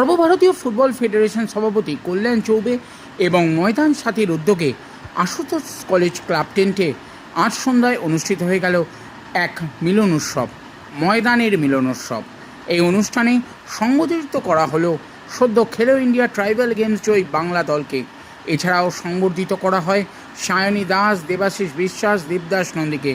সর্বভারতীয় football federation সভাপতি কল্যাণ চৌবে এবং ময়দান সাথীর উদ্যোগে আশুতোষ কলেজ ক্লাব টেন্টে আজ সন্ধ্যায় অনুষ্ঠিত হয়ে গেল এক মিলন উৎসব, ময়দানের মিলন উৎসব। এই অনুষ্ঠানে সংবর্ধিত করা হলো সদ্য খেলো ইন্ডিয়া ট্রাইবাল গেমস জয়ী বাংলা দলকে। এছাড়াও সংবর্ধিত করা হয় সায়নী দাস, দেবাশিস বিশ্বাস, দেবদাস নন্দীকে।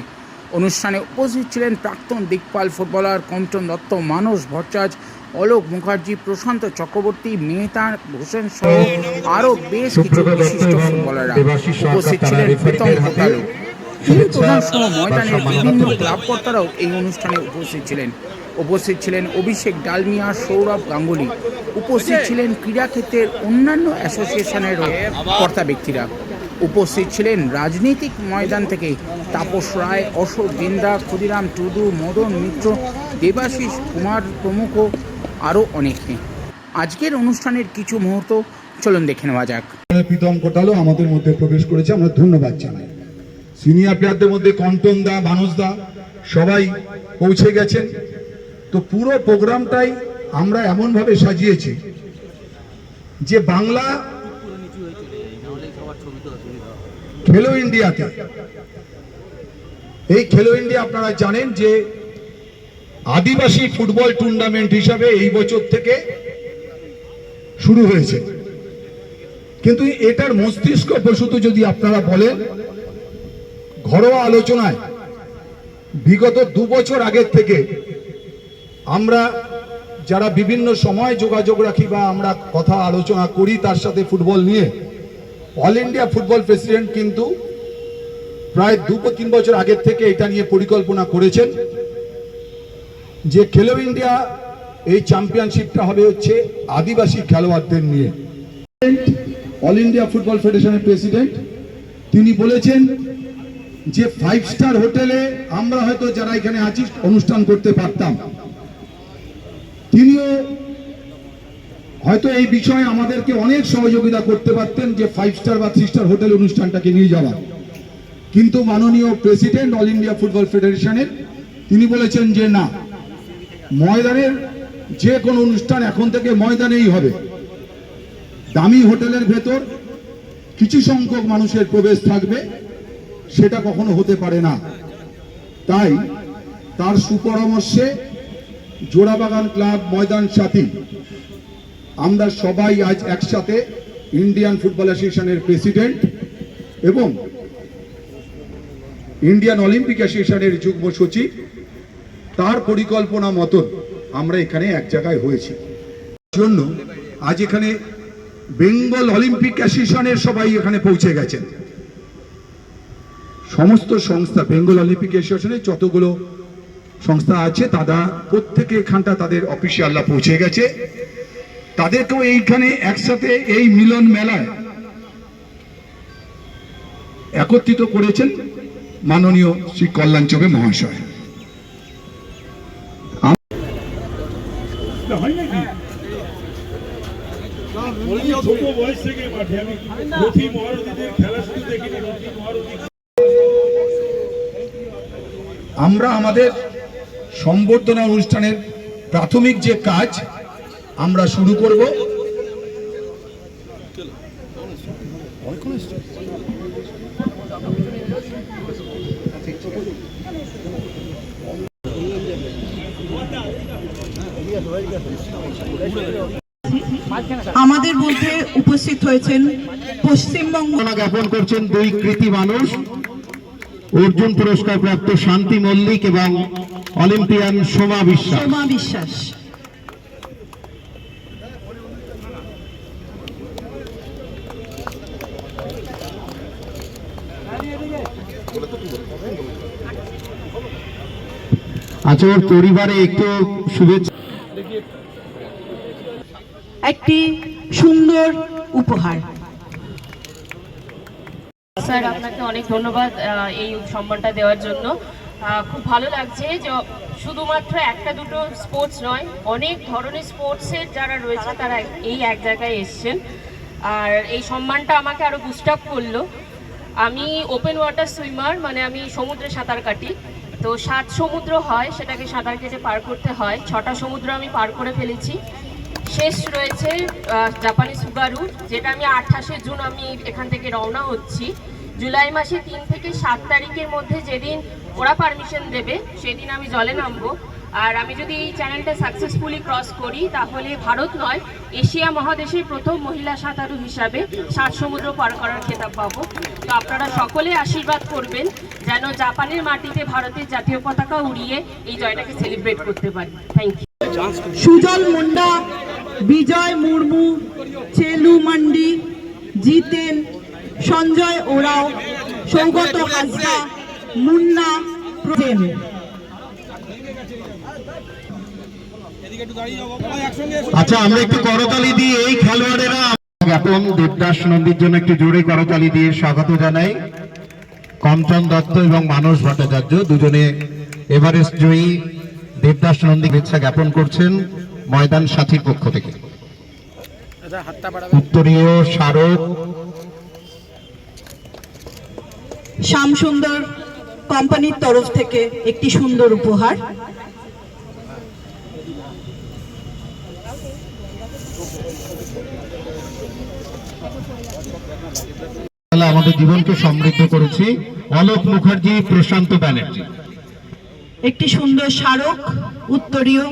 অনুষ্ঠানে উপস্থিত ছিলেন প্রাক্তন দিকপাল ফুটবলার কমটন দত্ত, মানস ভট্টাচার্য, অলোক মুখার্জি, প্রশান্ত চক্রবর্তী, মেহতা হোসেন সহ আরও বেশ কিছু বিশিষ্ট ফুটবলাররা। উপস্থিত ছিলেন প্রীতম ঘোটালু, টিম প্রধান সহ ময়দানের বিভিন্ন ক্লাব কর্তারাও এই অনুষ্ঠানে উপস্থিত ছিলেন। উপস্থিত ছিলেন অভিষেক ডালমিয়া, সৌরভ গাঙ্গুলি। উপস্থিত ছিলেন ক্রীড়াক্ষেত্রের অন্যান্য অ্যাসোসিয়েশনেরও কর্তা ব্যক্তিরা। উপস্থিত ছিলেন রাজনৈতিক ময়দান থেকে তাপস রায়, অশোক গেন্দা, ক্ষুদিরাম টুডু, মদন মিত্র, দেবাশিস কুমার প্রমুখ, আরও অনেকে। আজকের অনুষ্ঠানের কিছু মুহূর্ত চলুন দেখে নেওয়া যাক। প্রীতম ঘোটালু আমাদের মধ্যে প্রবেশ করেছে, আমরা ধন্যবাদ জানাই। সিনিয়র প্লেয়ারদের মধ্যে কন্টন দা, মানস দা সবাই পৌঁছে গেছেন। তো পুরো প্রোগ্রামটাই আমরা এমনভাবে সাজিয়েছি যে বাংলা খেলো ইন্ডিয়াতে, এই খেলো ইন্ডিয়া আপনারা জানেন যে আদিবাসী ফুটবল টুর্নামেন্ট হিসাবে এই বছর থেকে শুরু হয়েছে। কিন্তু এটার মস্তিষ্ক প্রসূত যদি আপনারা বলেন, ঘরোয়া আলোচনায় বিগত 2 বছর আগের থেকে আমরা যারা বিভিন্ন সময় যোগাযোগ রাখি বা আমরা কথা আলোচনা করি তার সাথে ফুটবল নিয়ে, অল ইন্ডিয়া ফুটবল প্রেসিডেন্ট কিন্তু প্রায় 2-3 বছর আগের থেকে এটা নিয়ে পরিকল্পনা করেছেন যে খেলো ইন্ডিয়া এই চ্যাম্পিয়নশিপটা হবে হচ্ছে আদিবাসী খেলোয়াড়দের নিয়ে। অল ইন্ডিয়া ফুটবল ফেডারেশনের প্রেসিডেন্ট তিনি বলেছেন যে 5 স্টার হোটেলে আমরা হয়তো যারা এখানে আছি অনুষ্ঠান করতে পারতাম, তিনিও হয়তো এই বিষয়ে আমাদেরকে অনেক সহযোগিতা করতে পারতেন যে 5 স্টার বা 3 স্টার হোটেল অনুষ্ঠানটাকে নিয়ে যাওয়া। কিন্তু মাননীয় প্রেসিডেন্ট অল ইন্ডিয়া ফুটবল ফেডারেশনের তিনি বলেছেন যে না, ময়দানের যে কোনো অনুষ্ঠান এখন থেকে ময়দানেই হবে। দামি হোটেলের ভেতর কিছু সংখ্যক মানুষের প্রবেশ থাকবে, সেটা কখনো হতে পারে না। তাই তার সুপরামর্শে জোড়াবাগান ক্লাব, ময়দান সাথী আমরা সবাই আজ একসাথে ইন্ডিয়ান ফুটবল অ্যাসোসিয়েশনের প্রেসিডেন্ট এবং ইন্ডিয়ান অলিম্পিক অ্যাসোসিয়েশনের যুগ্ম সচিব তার পরিকল্পনা মতন আমরা এখানে এক জায়গায় হয়েছি জন্য আজ এখানে বেঙ্গল অলিম্পিক অ্যাসোসিয়েশনের সবাই এখানে পৌঁছে গেছেন। সমস্ত সংস্থা, বেঙ্গল অলিম্পিক অ্যাসোসিয়েশনের যতগুলো সংস্থা আছে তারা প্রত্যেকে এখানটা তাদের অফিসিয়ালরা পৌঁছে গেছে। তাদেরকেও এইখানে একসাথে এই মিলন মেলায় একত্রিত করেছেন মাননীয় শ্রী কল্যাণ চৌবে মহাশয়। আমরা আমাদের সম্বর্ধনা অনুষ্ঠানের প্রাথমিক যে কাজ আমরা শুরু করব। আমাদের মধ্যে উপস্থিত হয়েছেন পশ্চিমবঙ্গ জ্ঞাপন করছেন 2 কৃতি মানুষ, অর্জুন পুরস্কার প্রাপ্ত শান্তি মল্লিক এবং অলিম্পিয়ান সোমা বিশ্বাস। আচ্ছা, ওর পরিবারে একটু শুভেচ্ছা। একটি সুন্দর উপহার। স্যার, আপনাকে অনেক ধন্যবাদ এই সম্মানটা দেওয়ার জন্য। খুব ভালো লাগছে যে শুধুমাত্র একটা দুটো স্পোর্টস নয়, অনেক ধরনের স্পোর্টসের যারা রয়েছে তারা এই এক জায়গায় এসছেন। আর এই সম্মানটা আমাকে আরও বুস্ট আপ করলো। আমি ওপেন ওয়াটার সুইমার, মানে আমি সমুদ্রে সাঁতার কাটি। তো 7 সমুদ্র হয়, সেটাকে সাঁতার কেটে পার করতে হয়। 6টা সমুদ্র আমি পার করে ফেলেছি। শেষ রয়েছে জাপানি সুগারু, যেটা আমি 28শে জুন আমি এখান থেকে রওনা হচ্ছি। জুলাই মাসে 3 থেকে 7 তারিখের মধ্যে যেদিন ওরা পারমিশন দেবে সেদিন আমি জলে নামবো। আর আমি যদি এই চ্যানেলটা সাকসেসফুলি ক্রস করি তাহলে ভারত নয়, এশিয়া মহাদেশের প্রথম মহিলা সাঁতারু হিসাবে 7 সমুদ্র পার করার খেতাব পাবো। তো আপনারা সকলে আশীর্বাদ করবেন যেন জাপানের মাটিতে ভারতের জাতীয় পতাকা উড়িয়ে এই জয়টাকে সেলিব্রেট করতে পারি। Thank you. সুজল মুন্ডা, বিজয় মুর্মু, চেলু মান্ডি, জিতেন, সঞ্জয় ওরাও, সৌগত হাজরা, মুন্না প্রজেন। আচ্ছা, আমরা একটু করতালি দিয়ে এই খেলোয়াড়েরা জ্ঞাপন দেবদাস নন্দীর জন্য একটু জোরে করতালি দিয়ে স্বাগত জানাই। কমচন্দ দত্ত এবং মানস ভট্টাচার্য দুজনে এভারেস্ট জয়ী দেবদাস নন্দী শুভেচ্ছা জ্ঞাপন করছেন ময়দান সাথীর পক্ষ থেকে। উত্তরীয় স্মারক শ্যামসুন্দর কোম্পানির তরফ থেকে একটি সুন্দর উপহার। আমাদের জীবনকে সমৃদ্ধ করেছি। অলোক মুখার্জি, প্রশান্ত ব্যানার্জি। একটি সুন্দর স্মারক উত্তরীয়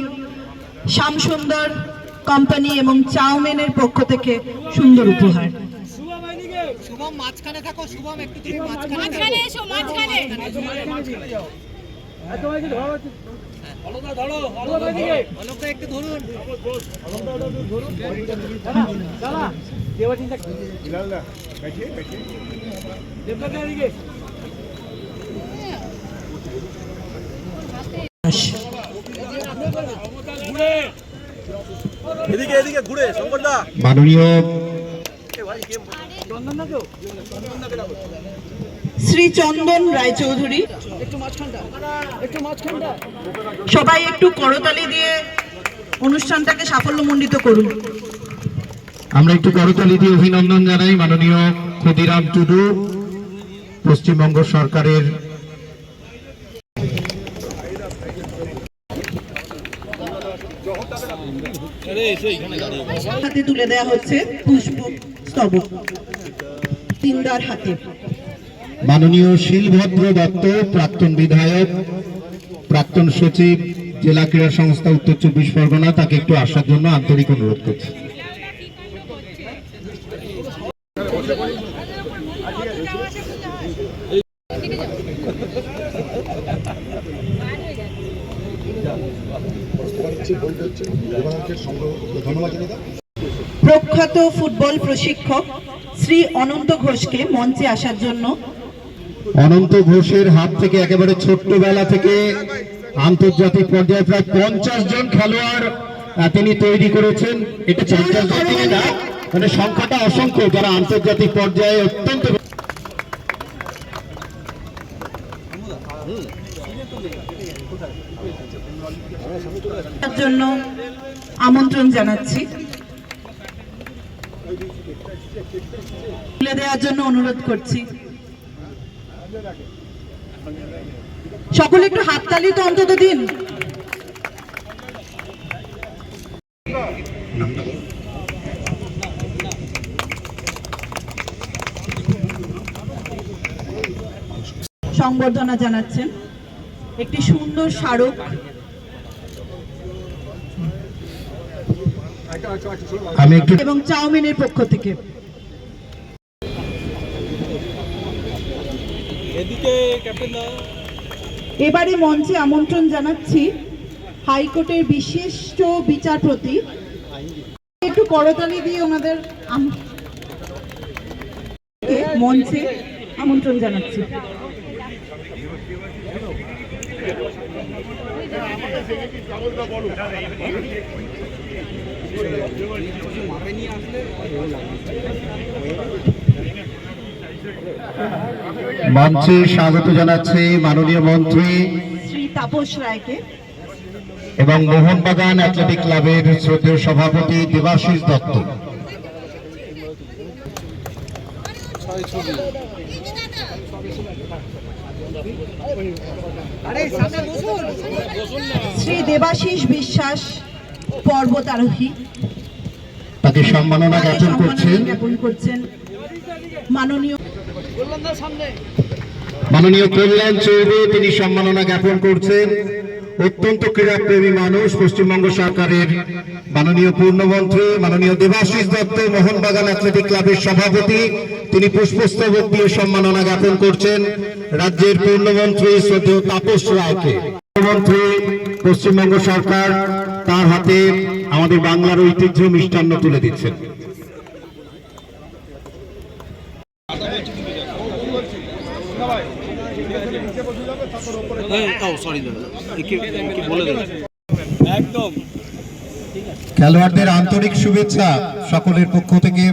শ্যামসুন্দর কোম্পানি এবং চাউমিনের পক্ষ থেকে সুন্দর উপহার। শুভম মাঝখানে থাকো, শুভম একটু তুমি মাঝখানে এসো, মাঝখানে অলকটা একটু ধরুন। মাননীয় শ্রী চন্দন রায়চৌধুরী, সবাই একটু করতালি দিয়ে অনুষ্ঠানটাকে সাফল্যমণ্ডিত করুন। আমরা একটু করতালি দিয়ে অভিনন্দন জানাই মাননীয় ক্ষুদিরাম টুডু, পশ্চিমবঙ্গ সরকারের হাতে তুলে দেওয়া হচ্ছে পুষ্প স্তবক তিনদার হাতে। মাননীয় শিলভদ্র দত্ত, প্রাক্তন বিধায়ক, প্রাক্তন সচিব, জেলা ক্রীড়া সংস্থা উত্তর 24 পরগনা, তাকে একটু আসার জন্য আন্তরিক অনুরোধ করছি। প্রখ্যাত ফুটবল প্রশিক্ষক শ্রী অনন্ত ঘোষকে মঞ্চে আসার জন্য। অনন্ত ঘোষের হাত থেকে একেবারে ছোট্টবেলা থেকে আন্তর্জাতিক পর্যায়ে প্রায় 50 জন খেলোয়াড় তিনি তৈরি করেছেন। এটা 50 জন থেকে না, মানে সংখ্যাটা অসংখ্য যারা আন্তর্জাতিক পর্যায়ে অত্যন্ত জন্য আমন্ত্রণ জানাচ্ছি, তুলে দেওয়ার জন্য অনুরোধ করছি। সকলে একটু হাততালি তো অন্তত দিন। সংবর্ধনা জানাচ্ছেন একটি সুন্দর স্মারক এবং চাউমিনের পক্ষ থেকে। এবারে মঞ্চে আমন্ত্রণ জানাচ্ছি হাইকোর্টের বিশিষ্ট বিচারপতি, একটু করতালি দিয়ে ওনাদের মঞ্চে আমন্ত্রণ জানাচ্ছি। মঞ্চে স্বাগত জানাচ্ছি মাননীয় মন্ত্রী শ্রী তাপস রায়কে এবং মোহনবাগান অ্যাথলেটিক ক্লাবের শ্রদ্ধেয় সভাপতি দেবাশিস দত্ত। শ্রী দেবাশিস বিশ্বাস পর্বতারোহী, তাকে সম্মাননা জ্ঞাপন করছেন মাননীয় কল্যাণ চৌবে, তিনি সম্মাননা জ্ঞাপন করছেন। অত্যন্ত ক্রীড়াপ্রেমী মানুষ, পশ্চিমবঙ্গ সরকারের মাননীয় পূর্ণমন্ত্রী মাননীয় দেবাশিস দত্ত, মোহনবাগান অ্যাথলেটিক ক্লাবের সভাপতি, তিনি পুষ্পস্তবক দিয়ে সম্মাননা জ্ঞাপন করছেন রাজ্যের পূর্ণমন্ত্রী শ্রদ্ধেয় তাপস রায়কে। পূর্ণমন্ত্রী পশ্চিমবঙ্গ সরকার তার হাতে আমাদের বাংলার ঐতিহ্য মিষ্টান্ন তুলে দিচ্ছেন। খেলোয়াড়দের আন্তরিক শুভেচ্ছা সকলের পক্ষ থেকে।